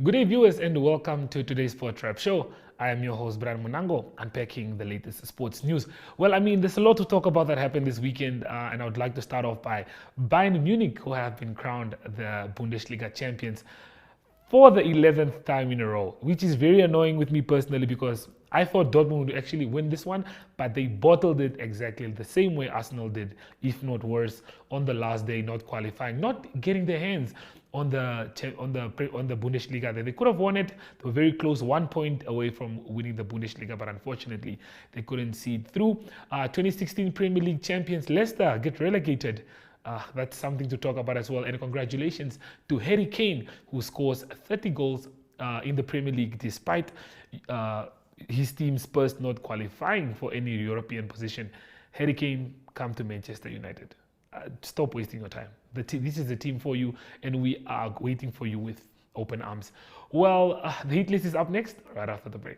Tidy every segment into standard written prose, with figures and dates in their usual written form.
Good day, viewers, and welcome to today's Sport Wrap Show. I am your host, Brian Munango, unpacking the latest sports news. Well, there's a lot to talk about that happened this weekend, and I would like to start off by Bayern Munich, who have been crowned the Bundesliga champions for the 11th time in a row, which is very annoying with me personally because I thought Dortmund would actually win this one, but they bottled it exactly the same way Arsenal did, if not worse, on the last day, not qualifying, not getting their hands on the Bundesliga. They could have won it. They were very close, 1 point away from winning the Bundesliga, but unfortunately they couldn't see it through. 2016 Premier League champions Leicester get relegated. That's something to talk about as well. And congratulations to Harry Kane, who scores 30 goals in the Premier League despite his team Spurs not qualifying for any European position. Harry Kane, come to Manchester United. Stop wasting your time. This is the team for you, and we are waiting for you with open arms. Well, the hit list is up next, right after the break.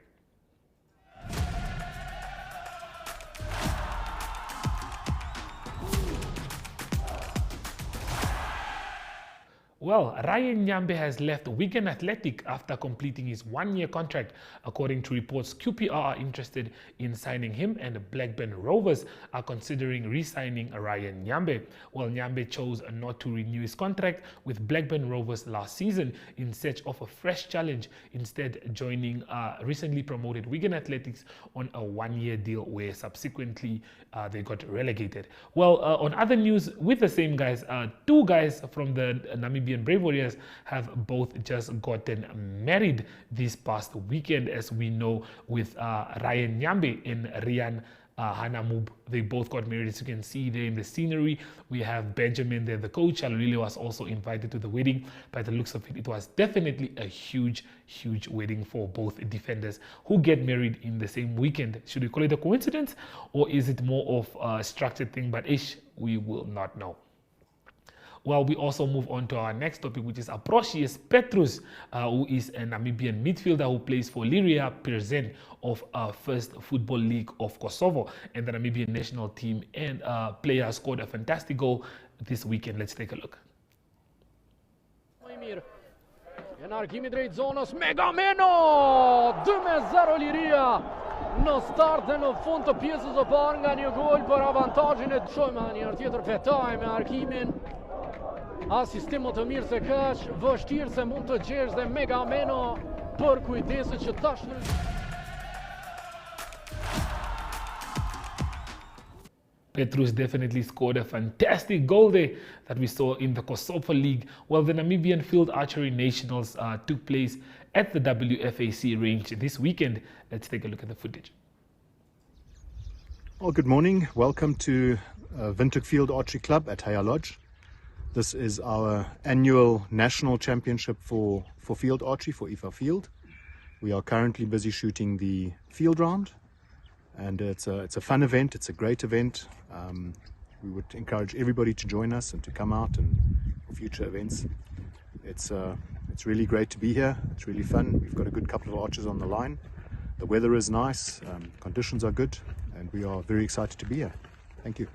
Well, Ryan Nyambe has left Wigan Athletic after completing his one-year contract. According to reports, QPR are interested in signing him, and Blackburn Rovers are considering re-signing Ryan Nyambe. Well, Nyambe chose not to renew his contract with Blackburn Rovers last season in search of a fresh challenge, instead joining recently promoted Wigan Athletics on a one-year deal where subsequently they got relegated. Well, on other news with the same guys, two guys from the Namibian Brave Warriors have both just gotten married this past weekend, as we know, with Ryan Nyambe and Rian Hanamub. They both got married, as you can see there in the scenery. We have Benjamin there, the coach. Alulile was also invited to the wedding. By the looks of it, it was definitely a huge wedding for both defenders who get married in the same weekend. Should we call it a coincidence, or is it more of a structured thing? But we will not know. Well, we also move on to our next topic, which is Aprocius Petrus, who is a Namibian midfielder who plays for Liria Pirzen of First Football League of Kosovo and the Namibian national team. And player scored a fantastic goal this weekend. Let's take a look. Në start dhe në fund të pjesës së parë nga një gol për avantazhin e shojmë në një tjetër fetaj me arkimin. Asistim të mirë se kaq, vështirë se mund të gjesh dhe Megameno për kujdeset që tash në Petrus definitely scored a fantastic goal there that we saw in the Kosovo League. Well, the Namibian Field Archery Nationals took place at the WFAC range this weekend. Let's take a look at the footage. Well, good morning. Welcome to Windhoek Field Archery Club at Haya Lodge. This is our annual national championship for field archery, for IFA Field. We are currently busy shooting the field round, and it's a fun event. It's a great event. We would encourage everybody to join us and to come out and for future events. It's really great to be here. It's really fun. We've got a good couple of archers on the line. The weather is nice, conditions are good, and we are very excited to be here. Thank you.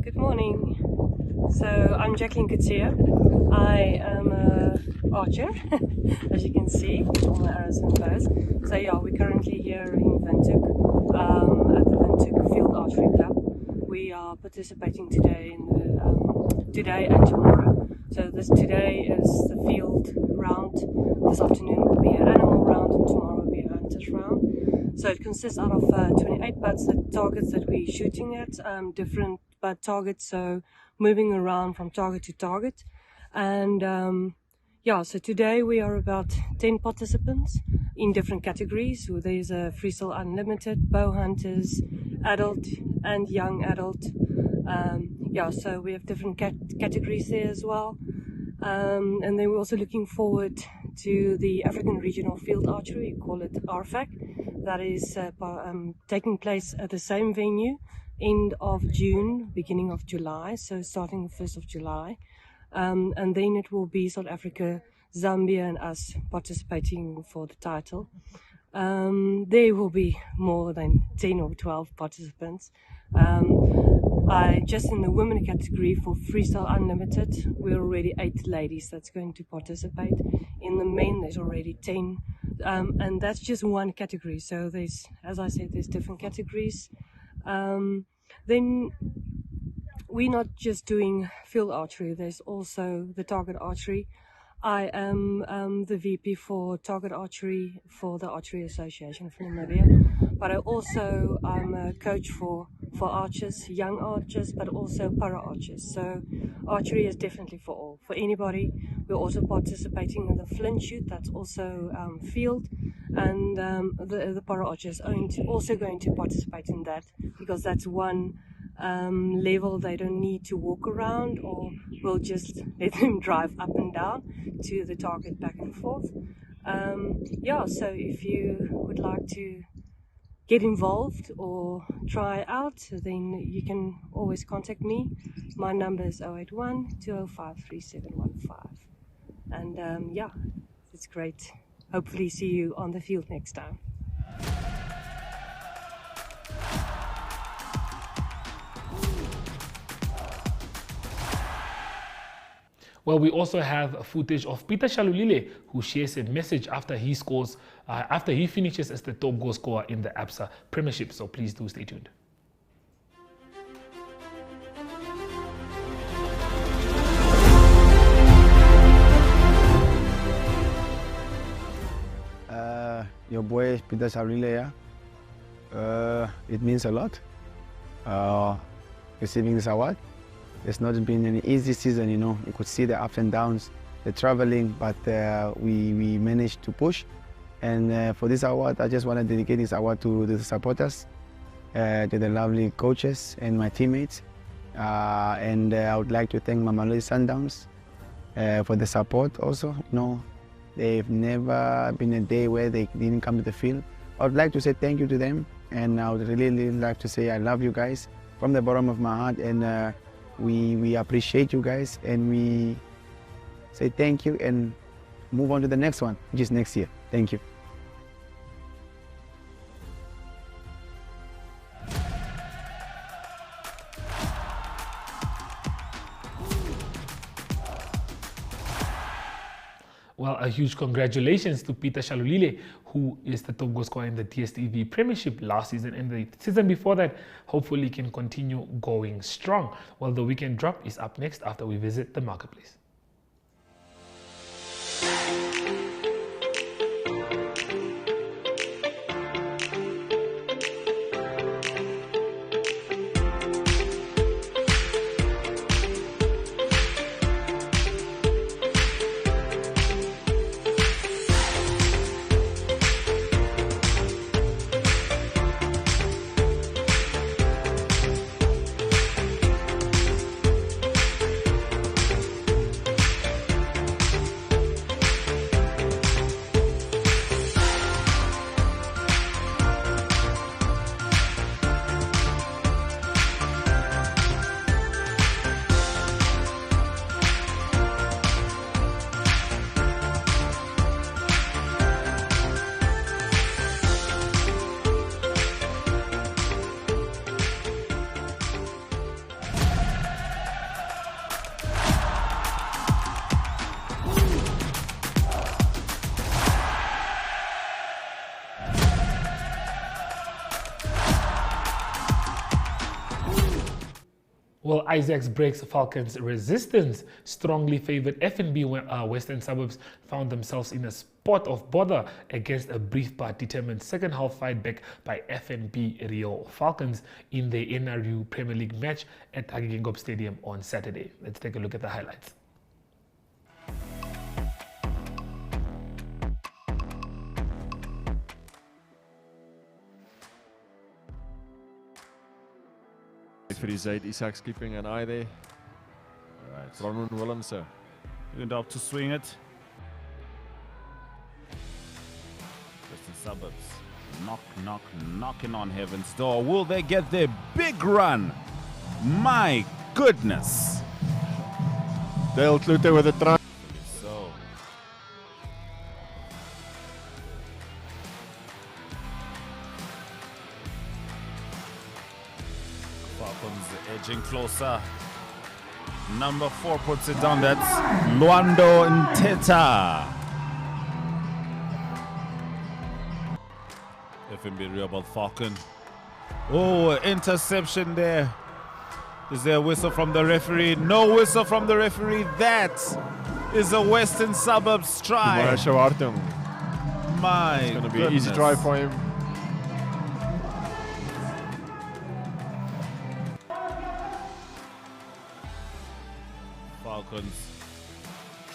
Good morning. So I'm Jacqueline Katia. I am an archer, as you can see, all my arrows and bows. So yeah, we're currently here in Windhoek at the Windhoek Field Archery Club. We are participating today in the today and tomorrow. So today is the field round. This afternoon will be an animal round, and tomorrow will be a hunters round. So it consists out of 28 birds, the targets that we're shooting at, different bird targets, so moving around from target to target. And yeah, so today we are about 10 participants in different categories. So there's a freestyle unlimited, bow hunters, adult and young adult. Yeah, so we have different categories there as well. And then we're also looking forward to the African Regional Field Archery, we call it RFAC, that is taking place at the same venue, end of June, beginning of July, so starting the 1st of July. And then it will be South Africa, Zambia and us participating for the title. There will be more than 10 or 12 participants. Just in the women category for Freestyle Unlimited, we're already 8 ladies that's going to participate. In the men, there's already 10. And that's just one category. So there's, as I said, there's different categories. Then we're not just doing field archery, there's also the target archery. I am the VP for target archery for the Archery Association of Namibia, but I'm a coach for archers, young archers, but also para archers. So archery is definitely for all, for anybody. We're also participating in the flint shoot, that's also field, and the para archers are also going to participate in that, because that's one level they don't need to walk around, or we'll just let them drive up and down to the target back and forth. Yeah, so if you would like to get involved or try out, then you can always contact me. My number is 081 205 3715. And yeah, it's great. Hopefully see you on the field next time. Well, we also have footage of Peter Shalulile, who shares a message after he finishes as the top goal scorer in the ABSA Premiership. So please do stay tuned. Your boy Peter Shalulile, it means a lot receiving this award. It's not been an easy season, you know. You could see the ups and downs, the traveling, but we managed to push. And for this award, I just want to dedicate this award to the supporters, to the lovely coaches and my teammates. And I would like to thank Mamelodi Sundowns for the support also. You know, they've never been a day where they didn't come to the field. I would like to say thank you to them, and I would really like to say I love you guys from the bottom of my heart, and we appreciate you guys, and we say thank you and move on to the next one, which is next year. Thank you. Well, a huge congratulations to Peter Shalulile, who is the top goal scorer in the DStv Premiership last season, and the season before that. Hopefully can continue going strong. Well, the weekend drop is up next after we visit the marketplace. Well, Isaacs breaks Falcons' resistance. Strongly favored FNB Western Suburbs found themselves in a spot of bother against a brief but determined second half fight back by FNB Rio Falcons in the NRU Premier League match at Hagegengop Stadium on Saturday. Let's take a look at the highlights. For die Zaid Isaacs keeping an eye there. Alright. Bronwyn Willemse. Went up to swing it. Western Suburbs. Knocking on heaven's door. Will they get their big run? My goodness. Dale Klute with a try. So. Falcons edging closer. Number 4 puts it down. That's Luando Nteta. FNB Rehoboth Falcon. Oh, interception there. Is there a whistle from the referee? No whistle from the referee. That is a Western Suburbs try. My It's going to be an easy try for him. Falcons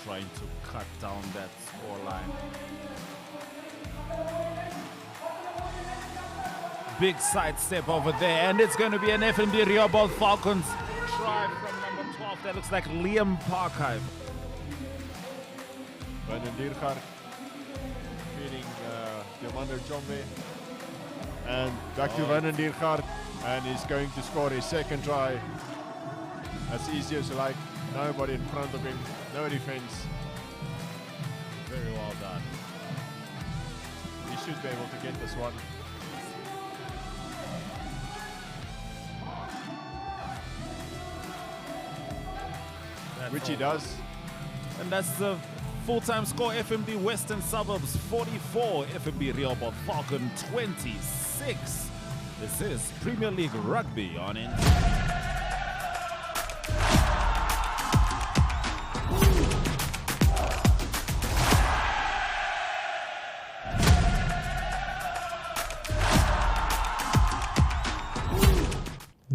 trying to cut down that scoreline. Big side step over there, and it's going to be an FNB Rehoboth Falcons try from number 12. That looks like Liam Parkhive. Boloand Cavaliers feeding Diamando Chombe. And back to Boloand Cavaliers, and he's going to score his second try. As easy as you like. Nobody in front of him, no defense. Very well done. He should be able to get this one. Which he does. And that's the full-time score. FNB Western Suburbs 44, FNB Rehoboth Falcon 26. This is Premier League Rugby on it.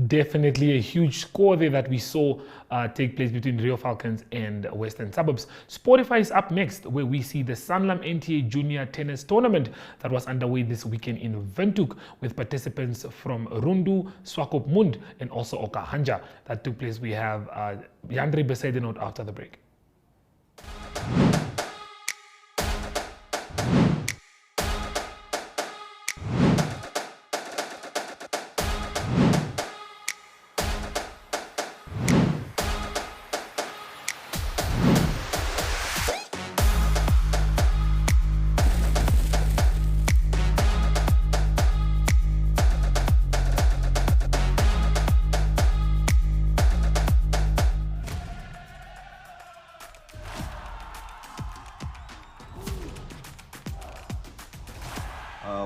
Definitely a huge score there that we saw take place between Rio Falcons and Western Suburbs. Spotify is up next, where we see the Sanlam NTA Junior Tennis Tournament that was underway this weekend in Windhoek, with participants from Rundu, Swakopmund, and also Okahanja. That took place. We have Yandri Besaidenote after the break.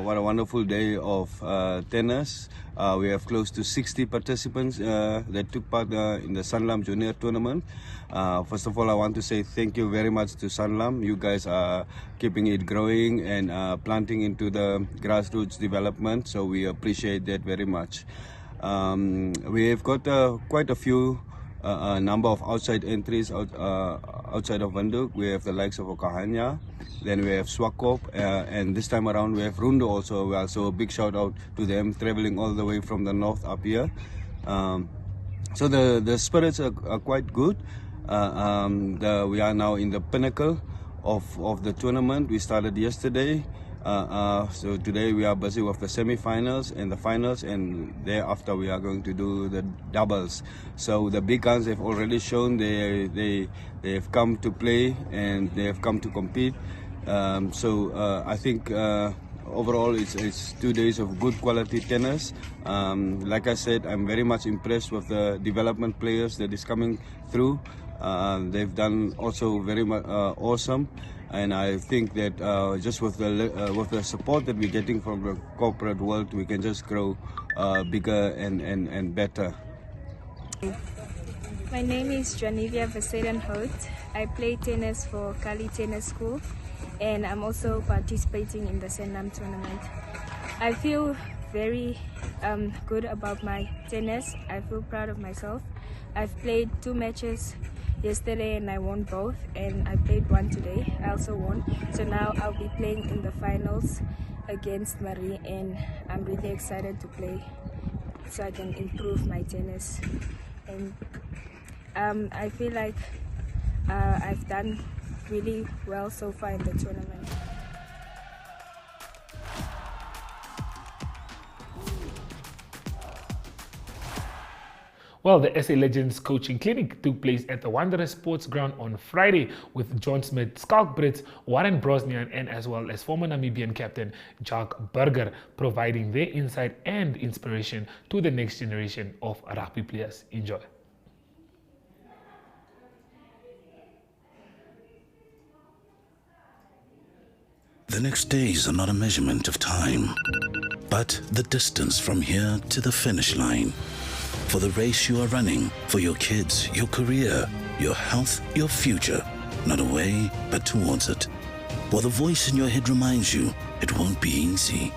What a wonderful day of tennis. We have close to 60 participants that took part in the Sanlam Junior Tournament. First of all, I want to say thank you very much to Sanlam. You guys are keeping it growing and planting into the grassroots development, so we appreciate that very much. We have got quite a few number of outside entries outside of Windhoek. We have the likes of Okahanja, then we have Swakop, and this time around we have Rundu also. So a big shout out to them, traveling all the way from the north up here. So the spirits are quite good. We are now in the pinnacle of the tournament. We started yesterday. So today we are busy with the semi-finals and the finals, and thereafter we are going to do the doubles. So the big guns have already shown they have come to play and they have come to compete. I think overall it's 2 days of good quality tennis. Like I said, I'm very much impressed with the development players that is coming through. They've done also very much awesome. And I think that just with the support that we're getting from the corporate world, we can just grow bigger and better. My name is Janivia Veseden-Hout. I play tennis for Kali Tennis School, and I'm also participating in the Sanlam tournament. I feel very good about my tennis. I feel proud of myself. I've played 2 matches yesterday and I won both, and I played one today. I also won. So now I'll be playing in the finals against Marie, and I'm really excited to play so I can improve my tennis. And I feel like I've done really well so far in the tournament. Well, the SA Legends coaching clinic took place at the Wanderers Sports Ground on Friday with John Smith, Skalk Brits, Warren Brosnian, and as well as former Namibian captain Jacques Burger, providing their insight and inspiration to the next generation of rugby players. Enjoy. The next days are not a measurement of time, but the distance from here to the finish line. For the race you are running, for your kids, your career, your health, your future. Not away, but towards it. While the voice in your head reminds you it won't be easy.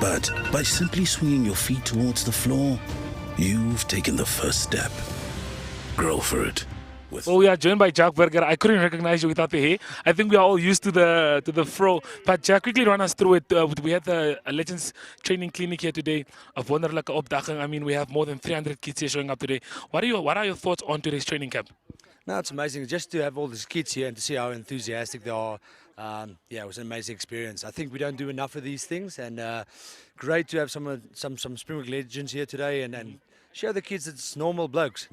But by simply swinging your feet towards the floor, you've taken the first step. Grow for it. Well, we are joined by Jacques Burger. I couldn't recognize you without the hair. I think we are all used to the fro. But Jack, quickly run us through it. We had a Legends training clinic here today. Of wonderlijke opdaging. I mean, we have more than 300 kids here showing up today. What are your thoughts on today's training camp? No, it's amazing just to have all these kids here and to see how enthusiastic they are. Yeah, it was an amazing experience. I think we don't do enough of these things, and great to have some Springbok legends here today and show the kids it's normal blokes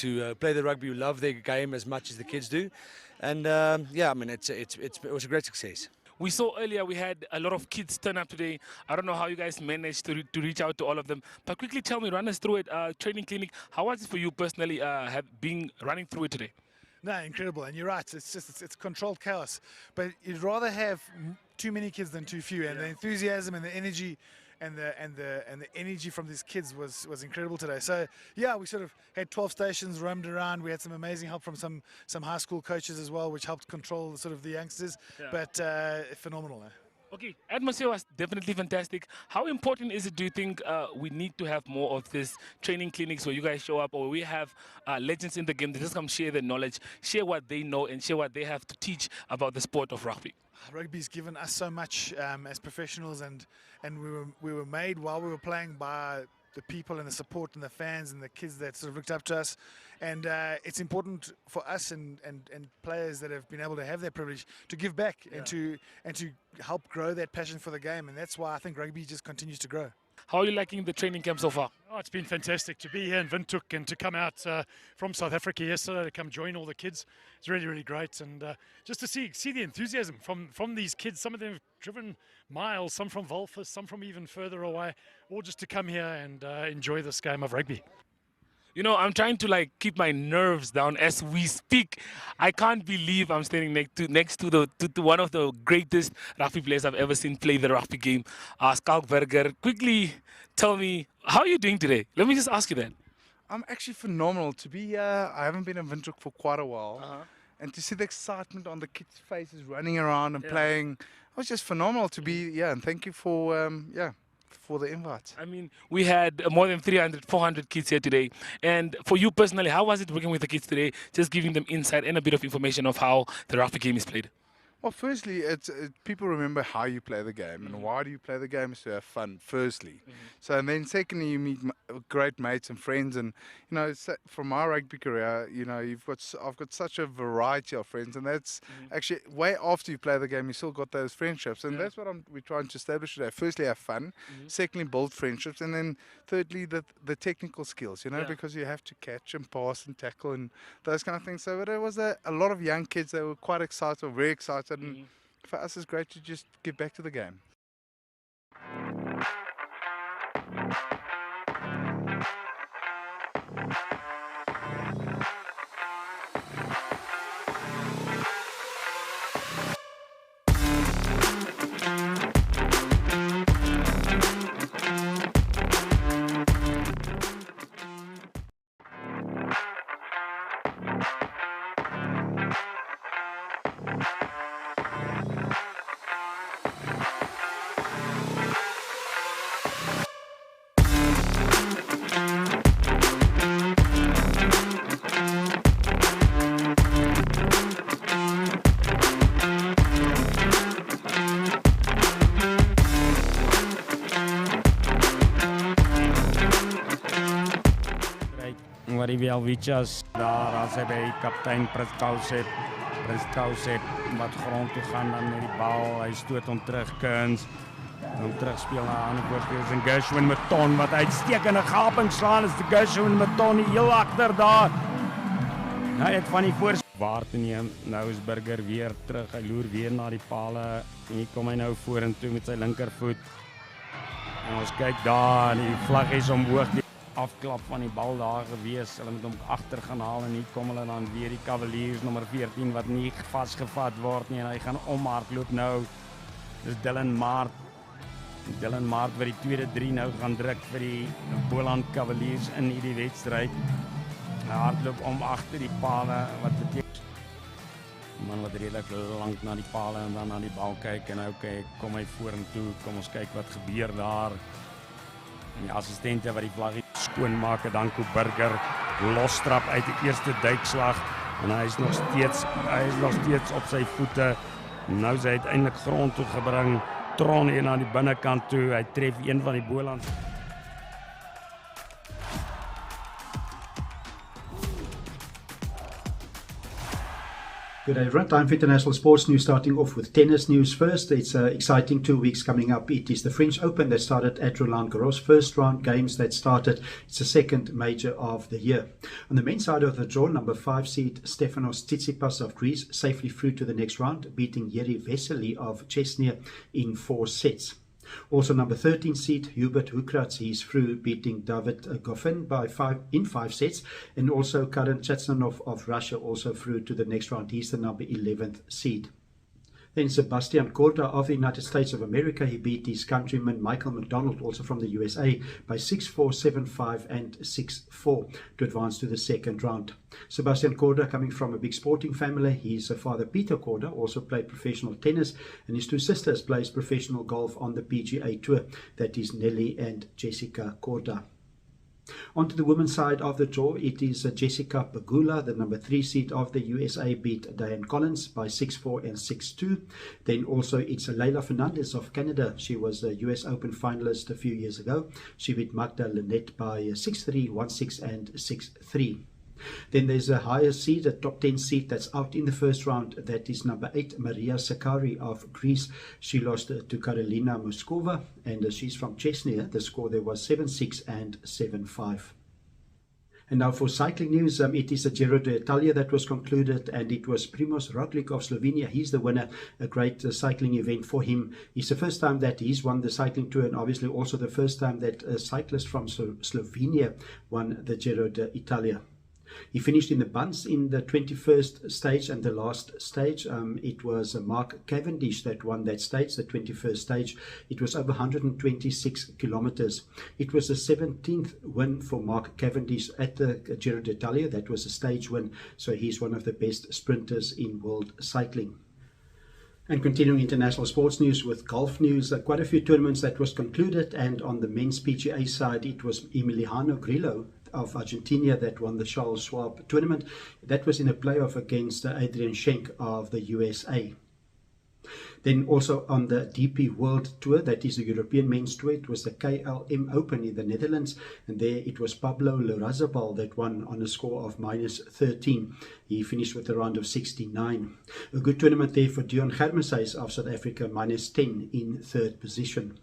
who play the rugby, who love their game as much as the kids do. And yeah, I mean, it was a great success. We saw earlier we had a lot of kids turn up today. I don't know how you guys managed to reach out to all of them. But quickly tell me, run us through it. Training clinic, how was it for you personally running through it today? No, incredible. And you're right, it's controlled chaos. But you'd rather have too many kids than too few. And the enthusiasm and the energy and the energy from these kids was incredible today. So yeah, we sort of had 12 stations, roamed around. We had some amazing help from some high school coaches as well, which helped control sort of the youngsters. But phenomenal. Okay, atmosphere was definitely fantastic. How important is it, do you think, we need to have more of this training clinics where you guys show up, or we have legends in the game that just come share their knowledge, share what they know and share what they have to teach about the sport of rugby? Rugby's given us so much as professionals, and we were made while we were playing by the people and the support and the fans and the kids that sort of looked up to us. And it's important for us and players that have been able to have that privilege to give back and to help grow that passion for the game. And that's why I think rugby just continues to grow. How are you liking the training camp so far? Oh, it's been fantastic to be here in Windhoek and to come out from South Africa yesterday to come join all the kids. It's really, really great. And just to see the enthusiasm from these kids. Some of them have driven miles, some from Walvis, some from even further away, all just to come here and enjoy this game of rugby. You know, I'm trying to keep my nerves down as we speak. I can't believe I'm standing next to one of the greatest rugby players I've ever seen play the rugby game, Skalk Burger. Quickly tell me, how are you doing today? Let me just ask you that. I'm actually phenomenal to be here. I haven't been in Windhoek for quite a while. And to see the excitement on the kids' faces running around and playing, it was just phenomenal to be here. And thank you for the invite. I mean, we had more than 400 kids here today. And for you personally, how was it working with the kids today? Just giving them insight and a bit of information of how the rugby game is played. Well, firstly, people remember how you play the game and why do you play the game is to have fun, firstly. So, and then secondly, you meet great mates and friends. And, you know, from my rugby career, you know, I've got such a variety of friends. And that's actually, way after you play the game, you still got those friendships. And that's what we're trying to establish today. Firstly, have fun. Secondly, build friendships. And then thirdly, the technical skills, you know, because you have to catch and pass and tackle and those kind of things. So there was a lot of young kids that were quite excited, very excited. And for us, it's great to just give back to the game. Windhoek Draught Welwitschias, daar as hy by kaptein Prins Kous het wat grond toe gaan dan met die bal, hy stoot hom terug kuns. Dan terugspeel na 'n ander voorspeler en Gershwin met Ton wat uitstekende gaping slaan is die Gershwin met Ton heel agter daar. Hy het van die waar te neem. Nou is Burger weer terug. Hy loer weer na die pale. En hier kom hy nou vorentoe met sy linkervoet. En ons kyk daar, die vlag is omhoog. Die afklap van die bal daar gewees. Hulle moet hom agter gaan haal en hier kom hulle dan weer die Cavaliers nommer 14 wat nie vasgevat word nie en hy gaan omhardloop nou. Dis Dylan Maart. Dylan Maart wat die tweede 3 nou gaan druk vir die Boloand Cavaliers in hierdie wedstryd. Hy hardloop om agter die pale wat beteken man wat redelijk lank na die pale en dan na die bal kyk en okay, kom hy vorentoe, kom ons kyk wat gebeur daar. En die assistente wat die vlaggie skoonmaak en dan Burger lostrap uit die eerste duikslag en hy is nog steeds op sy voete. Nou is hy uiteindelik grond toe gebring, Tron hier na die binnekant toe, hy tref een van die Boloand. Good day, everyone. Time for international sports news, starting off with tennis news first. It's exciting 2 weeks coming up. It is the French Open that started at Roland Garros. First round games that started. It's the second major of the year. On the men's side of the draw, number 5 seed Stefanos Tsitsipas of Greece safely through to the next round, beating Jiri Vesely of Chechnya in 4 sets. Also, number 13 seed Hubert Hurkacz, he's through, beating David Goffin in 5 sets, and also Karen Khachanov of Russia also through to the next round. He's the number 11th seed. Then Sebastian Korda of the United States of America, he beat his countryman Michael McDonald, also from the USA, by 6-4, 7-5 and 6-4 to advance to the second round. Sebastian Korda, coming from a big sporting family, his father Peter Korda also played professional tennis, and his 2 sisters plays professional golf on the PGA Tour. That is Nelly and Jessica Korda. On to the women's side of the draw, it is Jessica Pegula, the number 3 seed of the USA, beat Diane Collins by 6-4 and 6-2. Then also it's Leila Fernandez of Canada. She was a US Open finalist a few years ago. She beat Magda Linette by 6-3, 1-6 and 6-3. Then there's a higher seed, a top 10 seed that's out in the first round. That is number 8, Maria Sakkari of Greece. She lost to Karolina Moskova, and she's from Chechnya. The score there was 7-6 and 7-5. And now for cycling news, it is the Giro d'Italia that was concluded, and it was Primož Roglič of Slovenia. He's the winner, a great cycling event for him. It's the first time that he's won the cycling tour, and obviously also the first time that a cyclist from Slovenia won the Giro d'Italia. He finished in the bunts in the 21st stage and the last stage. It was Mark Cavendish that won that stage, the 21st stage. It was over 126 kilometers. It was the 17th win for Mark Cavendish at the Giro d'Italia. That was a stage win, so he's one of the best sprinters in world cycling. And continuing international sports news with golf news, quite a few tournaments that was concluded, and on the men's PGA side, it was Emiliano Grillo of Argentina that won the Charles Schwab tournament. That was in a playoff against Adrian Schenk of the USA. Then also on the DP World Tour, that is the European Men's Tour, it was the KLM Open in the Netherlands, and there it was Pablo Larrazabal that won on a score of -13. He finished with a round of 69. A good tournament there for Dion Germeshuis of South Africa, -10 in 3rd position.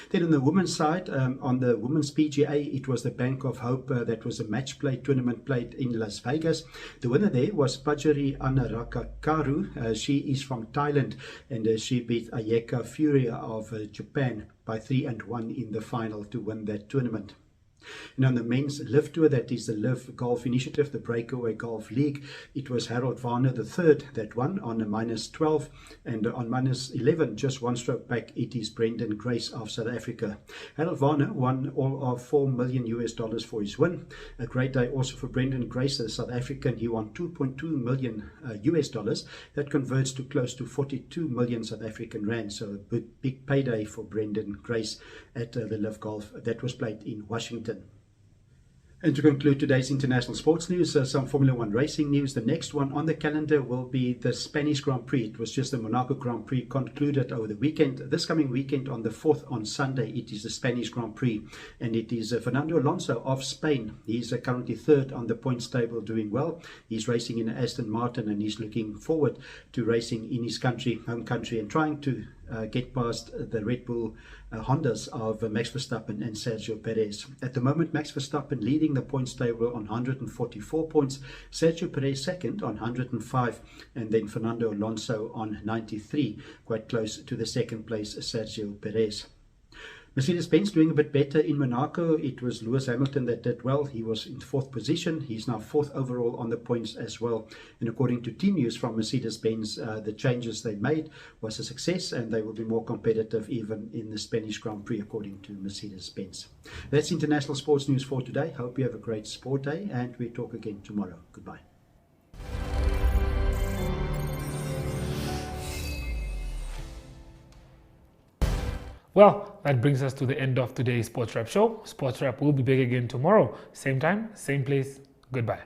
Then on the women's side, on the women's PGA, it was the Bank of Hope that was a match play tournament played in Las Vegas. The winner there was Pajari Anarakakaru. She is from Thailand, and she beat Ayeka Furia of Japan by 3-1 in the final to win that tournament. And on the men's LIV Tour, that is the LIV Golf Initiative, the Breakaway Golf League, it was Harold Varner III that won on a -12, and on -11, just one stroke back, it is Brendan Grace of South Africa. Harold Varner won all of $4 million for his win. A great day also for Brendan Grace, the South African. He won $2.2 million. That converts to close to 42 million South African rand. So a big payday for Brendan Grace at the LIV Golf that was played in Washington. And to conclude today's international sports news, some Formula 1 racing news. The next one on the calendar will be the Spanish Grand Prix. It was just the Monaco Grand Prix concluded over the weekend. This coming weekend on the 4th, on Sunday, it is the Spanish Grand Prix. And it is Fernando Alonso of Spain. He's currently 3rd on the points table, doing well. He's racing in Aston Martin, and he's looking forward to racing in his home country, and trying to get past the Red Bull Hondas of Max Verstappen and Sergio Perez. At the moment, Max Verstappen leading the points table on 144 points, Sergio Perez second on 105, and then Fernando Alonso on 93, quite close to the second place Sergio Perez. Mercedes-Benz doing a bit better in Monaco. It was Lewis Hamilton that did well. He was in 4th position. He's now 4th overall on the points as well. And according to team news from Mercedes-Benz, the changes they made was a success, and they will be more competitive even in the Spanish Grand Prix, according to Mercedes-Benz. That's international sports news for today. Hope you have a great sport day, and we talk again tomorrow. Goodbye. Well, that brings us to the end of today's Sports Wrap show. Sports Wrap will be back again tomorrow. Same time, same place. Goodbye.